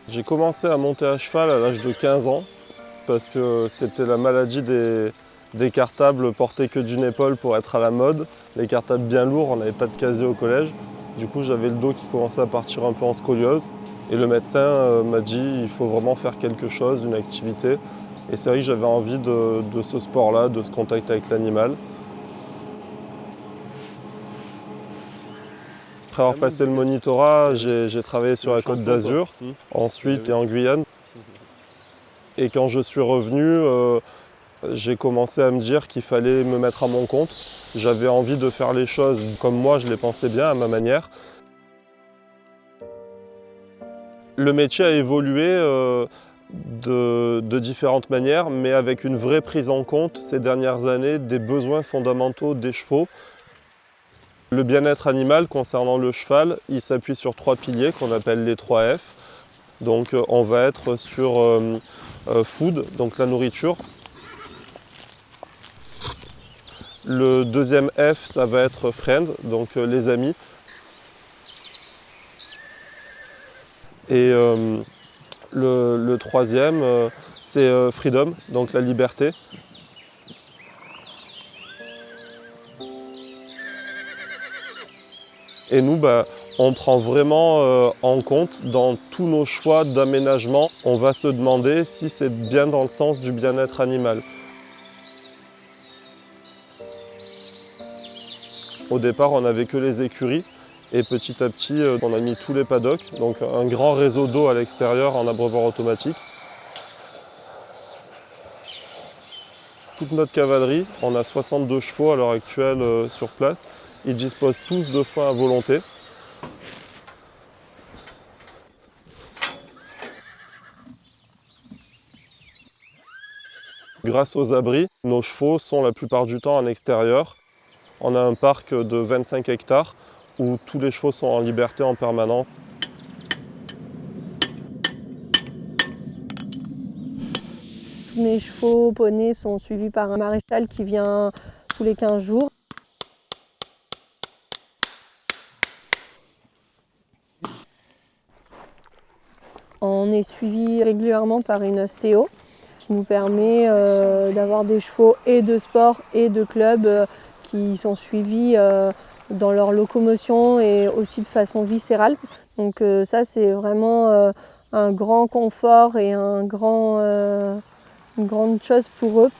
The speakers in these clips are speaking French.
J'ai commencé à monter à cheval à l'âge de 15 ans parce que c'était la maladie des cartables portés que d'une épaule pour être à la mode. Les cartables bien lourds, on n'avait pas de casier au collège. Du coup, j'avais le dos qui commençait à partir un peu en scoliose. Et le médecin m'a dit il faut vraiment faire quelque chose, une activité. Et c'est vrai que j'avais envie de ce sport-là, de ce contact avec l'animal. Après avoir passé le monitorat, j'ai travaillé sur la Côte d'Azur, ensuite en Guyane. Et quand je suis revenu, j'ai commencé à me dire qu'il fallait me mettre à mon compte. J'avais envie de faire les choses comme moi je les pensais bien, à ma manière. Le métier a évolué de différentes manières, mais avec une vraie prise en compte ces dernières années des besoins fondamentaux des chevaux. Le bien-être animal concernant le cheval, il s'appuie sur 3 piliers qu'on appelle les 3 F. Donc on va être sur food, donc la nourriture. Le deuxième F, ça va être friend, donc les amis. Et le troisième, c'est freedom, donc la liberté. Et nous, on prend vraiment en compte dans tous nos choix d'aménagement, on va se demander si c'est bien dans le sens du bien-être animal. Au départ, on n'avait que les écuries et petit à petit, on a mis tous les paddocks, donc un grand réseau d'eau à l'extérieur en abreuvoir automatique. Toute notre cavalerie, on a 62 chevaux à l'heure actuelle sur place. Ils disposent tous de foin à volonté. Grâce aux abris, nos chevaux sont la plupart du temps en extérieur. On a un parc de 25 hectares où tous les chevaux sont en liberté en permanence. Tous mes chevaux poneys sont suivis par un maréchal qui vient tous les 15 jours. On est suivi régulièrement par une ostéo qui nous permet d'avoir des chevaux et de sport et de club qui sont suivis dans leur locomotion et aussi de façon viscérale. Donc ça c'est vraiment un grand confort et une grande chose pour eux.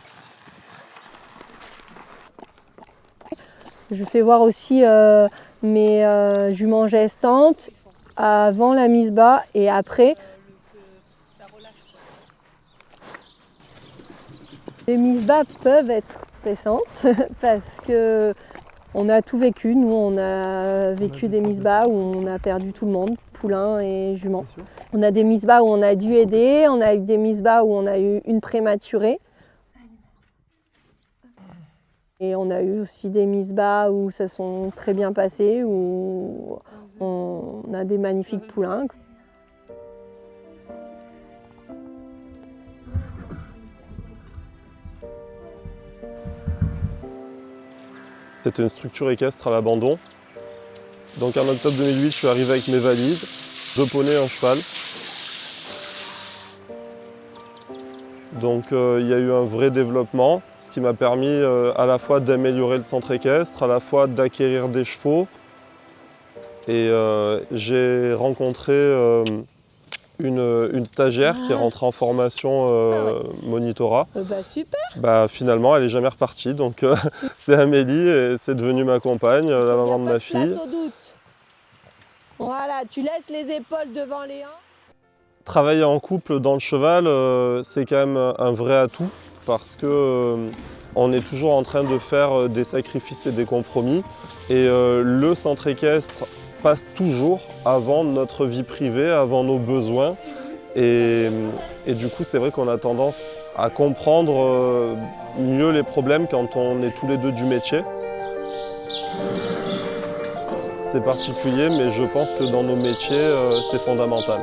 Je fais voir aussi mes juments gestantes avant la mise bas et après. Les mises bas peuvent être stressantes parce qu'on a tout vécu. Nous, on a vécu des mises bas où on a perdu tout le monde, poulains et juments. On a des mises bas où on a dû aider, on a eu des mises bas où on a eu une prématurée. Et on a eu aussi des mises bas où ça sont très bien passées, où on a des magnifiques poulains. C'était une structure équestre à l'abandon. Donc en octobre 2008, je suis arrivé avec mes valises, 2 poneys, un cheval. Donc il y a eu un vrai développement, ce qui m'a permis à la fois d'améliorer le centre équestre, à la fois d'acquérir des chevaux. Et j'ai rencontré une stagiaire qui est rentrée en formation monitorat. Super. Finalement, elle n'est jamais repartie. Donc c'est Amélie et c'est devenu ma compagne, la maman de ma fille. Place au doute. Voilà, tu laisses les épaules devant les hanches. Travailler en couple dans le cheval, c'est quand même un vrai atout parce que on est toujours en train de faire des sacrifices et des compromis. Et le centre équestre passe toujours avant notre vie privée, avant nos besoins. Et du coup, c'est vrai qu'on a tendance à comprendre mieux les problèmes quand on est tous les deux du métier. C'est particulier, mais je pense que dans nos métiers, c'est fondamental.